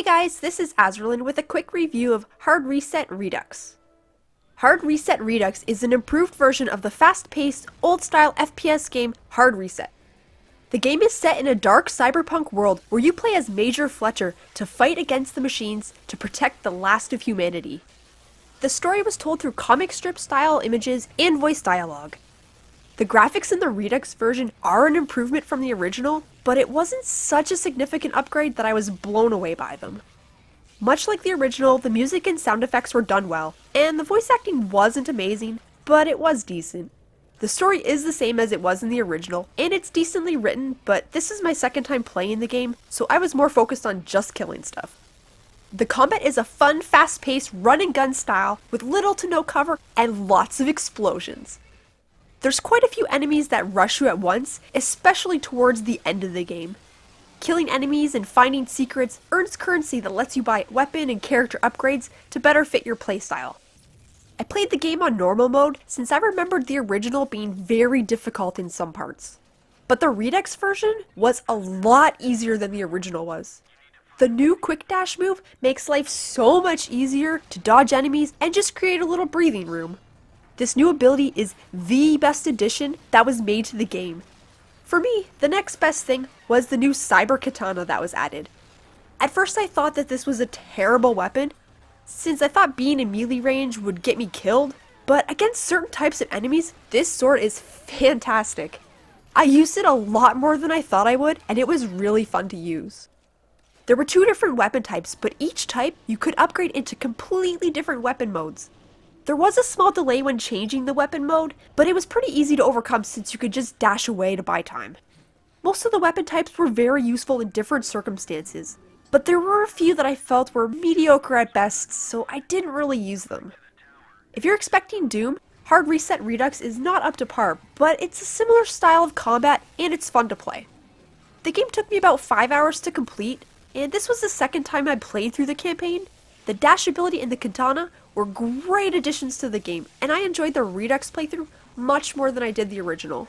guys, this is Azralin with a quick review of Hard Reset Redux. Hard Reset Redux is an improved version of the fast-paced, old-style FPS game Hard Reset. The game is set in a dark cyberpunk world where you play as Major Fletcher to fight against the machines to protect the last of humanity. The story was told through comic strip style images and voice dialogue. The graphics in the Redux version are an improvement from the original, but it wasn't such a significant upgrade that I was blown away by them. Much like the original, the music and sound effects were done well, and the voice acting wasn't amazing, but it was decent. The story is the same as it was in the original, and it's decently written, but this is my second time playing the game, so I was more focused on just killing stuff. The combat is a fun, fast-paced run-and-gun style with little to no cover and lots of explosions. There's quite a few enemies that rush you at once, especially towards the end of the game. Killing enemies and finding secrets earns currency that lets you buy weapon and character upgrades to better fit your playstyle. I played the game on normal mode since I remembered the original being very difficult in some parts. But the Redux version was a lot easier than the original was. The new quick dash move makes life so much easier to dodge enemies and just create a little breathing room. This new ability is the best addition that was made to the game. For me, the next best thing was the new cyber katana that was added. At first I thought that this was a terrible weapon, since I thought being in melee range would get me killed, but against certain types of enemies, this sword is fantastic. I used it a lot more than I thought I would, and it was really fun to use. There were two different weapon types, but each type you could upgrade into completely different weapon modes. There was a small delay when changing the weapon mode, but it was pretty easy to overcome since you could just dash away to buy time. Most of the weapon types were very useful in different circumstances, but there were a few that I felt were mediocre at best, so I didn't really use them. If you're expecting Doom, Hard Reset Redux is not up to par, but it's a similar style of combat and it's fun to play. The game took me about 5 hours to complete, and this was the second time I played through the campaign. The dash ability and the katana were great additions to the game, and I enjoyed the Redux playthrough much more than I did the original.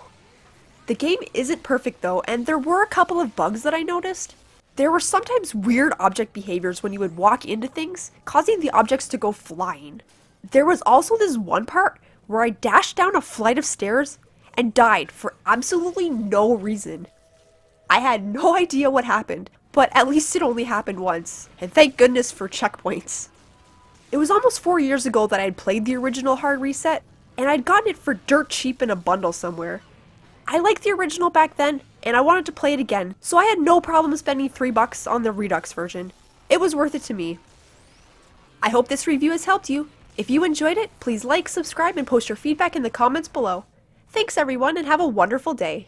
The game isn't perfect though, and there were a couple of bugs that I noticed. There were sometimes weird object behaviors when you would walk into things, causing the objects to go flying. There was also this one part where I dashed down a flight of stairs and died for absolutely no reason. I had no idea what happened, but at least it only happened once, and thank goodness for checkpoints. It was almost 4 years ago that I had played the original Hard Reset, and I'd gotten it for dirt cheap in a bundle somewhere. I liked the original back then, and I wanted to play it again, so I had no problem spending $3 on the Redux version. It was worth it to me. I hope this review has helped you. If you enjoyed it, please like, subscribe, and post your feedback in the comments below. Thanks everyone, and have a wonderful day.